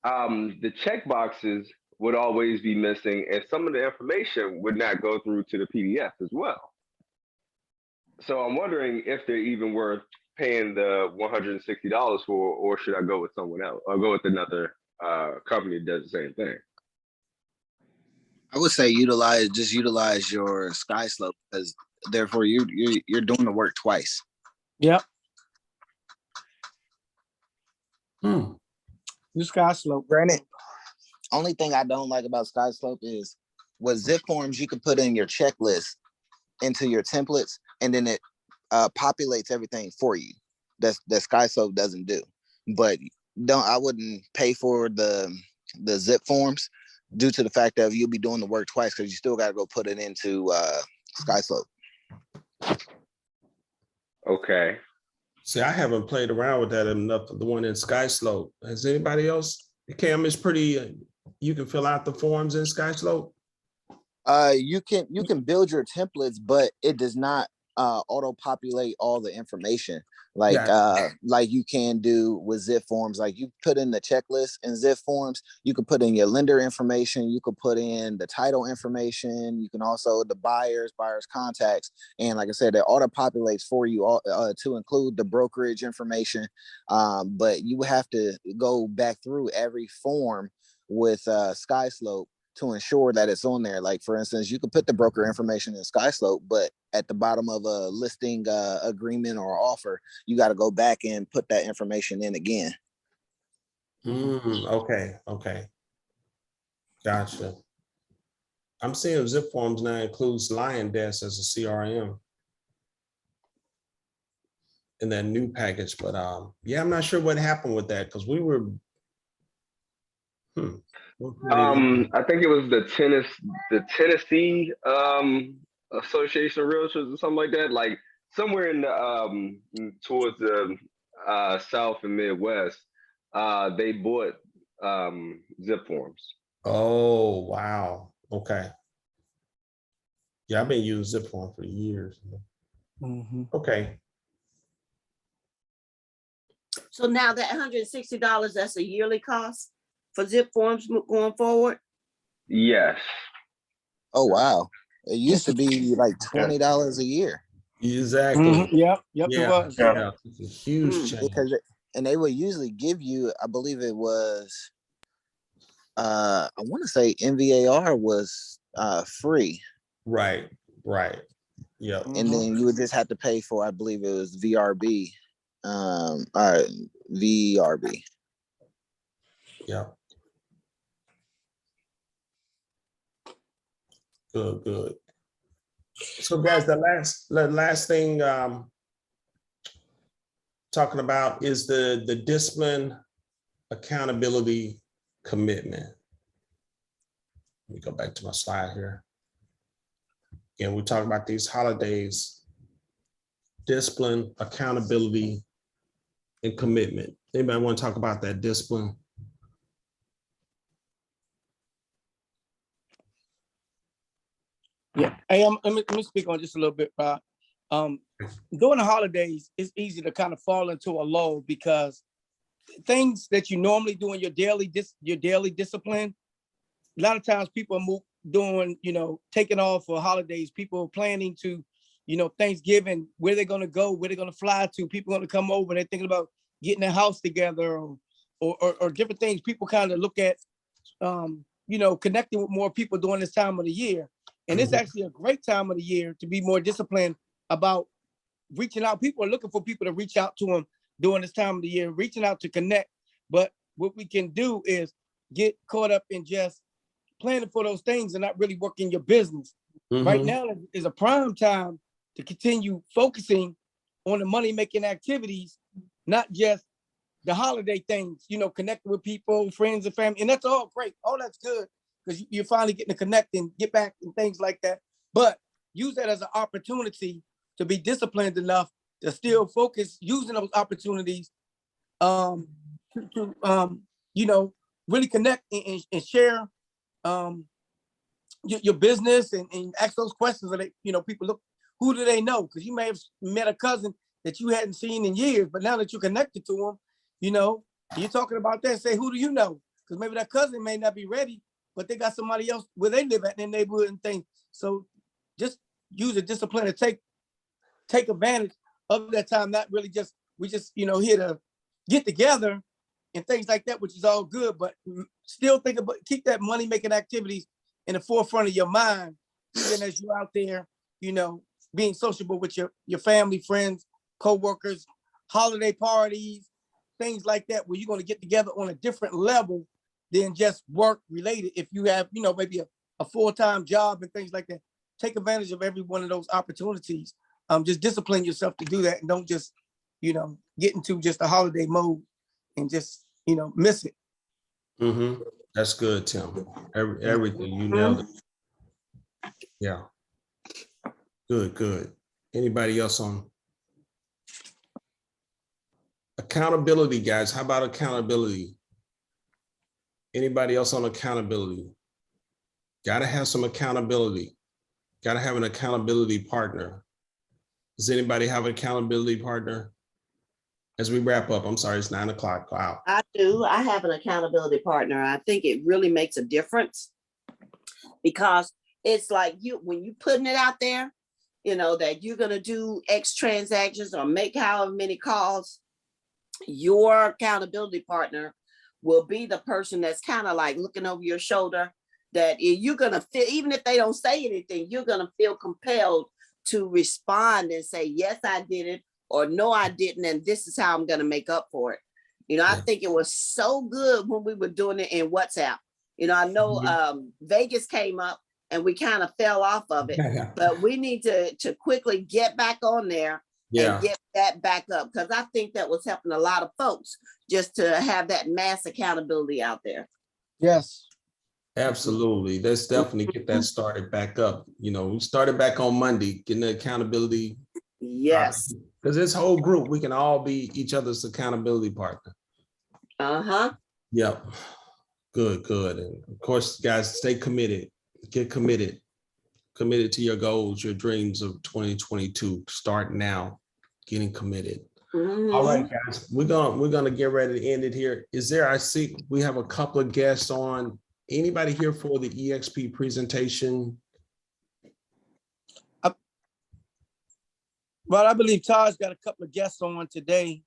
the check boxes would always be missing, and some of the information would not go through to the PDF as well. So I'm wondering if they're even worth paying the $160 for, or should I go with someone else, or go with another company that does the same thing? I would say utilize your SkySlope, because therefore you're doing the work twice. Yep. Hmm. New SkySlope, granted. Only thing I don't like about SkySlope is with zip forms, you can put in your checklist into your templates, and then it populates everything for you. That SkySlope doesn't do. But I wouldn't pay for the zip forms due to the fact that you'll be doing the work twice, because you still got to go put it into SkySlope. Okay. See, I haven't played around with that enough. The one in SkySlope. Has anybody else? Cam, is pretty. You can fill out the forms in SkySlope. You can build your templates, but it does not auto populate all the information like you can do with zip forms. Like, you put in the checklist in zip forms, you can put in your lender information, you could put in the title information, you can also the buyers contacts, and like I said, it auto populates for you to include the brokerage information. But you have to go back through every form with SkySlope to ensure that it's on there. Like, for instance, you could put the broker information in SkySlope, but at the bottom of a listing agreement or offer, you got to go back and put that information in again. Okay. Gotcha. I'm seeing zip forms now includes LionDesk as a CRM in that new package, but yeah, I'm not sure what happened with that, because we were I think it was the Tennessee Association of Realtors or something like that. Like, somewhere in the towards the South and Midwest, they bought zip forms. Oh, wow. Okay. Yeah, I've been using Zip Form for years. Mhm. Okay. So now that $160, that's a yearly cost for zip forms going forward? Yes. Oh, wow. It used to be like $20 a year. Exactly. Yep, it Yeah. was. Yeah. Yeah. It's a huge Mm. change. Because and they would usually give you, I believe it was, I want to say MVAR was free. Right. Right. Yep. And then you would just have to pay for, I believe it was VRB. VRB. Yep. Good. Good. So, guys, the last thing talking about is the discipline, accountability, commitment. Let me go back to my slide here. Again, we talk about these holidays: discipline, accountability, and commitment. Anybody want to talk about that discipline? Yeah. Hey, let me speak on just a little bit, Rob. During the holidays, it's easy to kind of fall into a lull because things that you normally do in your daily discipline, a lot of times people are doing, taking off for holidays. People are planning to, Thanksgiving, where they're gonna go, where they're gonna fly to. People are gonna come over. They're thinking about getting their house together or different things. People kind of look at, connecting with more people during this time of the year. And it's actually a great time of the year to be more disciplined about reaching out. People are looking for people to reach out to them during this time of the year, reaching out to connect. But what we can do is get caught up in just planning for those things and not really working your business. Right now is a prime time to continue focusing on the money-making activities, not just the holiday things, connecting with people, friends and family. And that's all great. All that's good because you're finally getting to connect and get back and things like that. But use that as an opportunity to be disciplined enough to still focus using those opportunities to really connect and share your business and ask those questions that people look, who do they know? Because you may have met a cousin that you hadn't seen in years, but now that you're connected to them, you're talking about that. Say, who do you know? Because maybe that cousin may not be ready, but they got somebody else where they live at in their neighborhood and things. So just use a discipline to take advantage of that time. Not really just here to get together and things like that, which is all good, but still keep that money making activities in the forefront of your mind, even as you're out there, being sociable with your family, friends, co-workers, holiday parties, things like that, where you're going to get together on a different level than just work related. If you have, maybe a full-time job and things like that, take advantage of every one of those opportunities. Just discipline yourself to do that and don't just, get into just a holiday mode and just, miss it. That's good, Tim. Everything, you nailed it. Yeah. Good. Anybody else on accountability, guys? How about accountability? Anybody else on accountability? Got to have some accountability. Got to have an accountability partner. Does anybody have an accountability partner? As we wrap up, I'm sorry, it's 9 o'clock. Wow. I do. I have an accountability partner. I think it really makes a difference because it's like when you putting it out there, that you're going to do X transactions or make however many calls, your accountability partner will be the person that's kind of like looking over your shoulder, that you're going to feel, even if they don't say anything, you're going to feel compelled to respond and say, yes, I did it, or no, I didn't, and this is how I'm going to make up for it. I think it was so good when we were doing it in WhatsApp. I know Vegas came up and we kind of fell off of it, but we need to quickly get back on there and get that back up, because I think that was helping a lot of folks just to have that mass accountability out there. Yes. Absolutely. Let's definitely get that started back up. We started back on Monday, getting the accountability. Yes. Because this whole group, we can all be each other's accountability partner. Yep. Good. And of course, guys, stay committed. Get committed. committed to your goals, your dreams of 2022. Start now, getting committed. All right, guys, we're gonna get ready to end it here. Is there? I see we have a couple of guests on. Anybody here for the EXP presentation? Well, I believe Todd's got a couple of guests on today.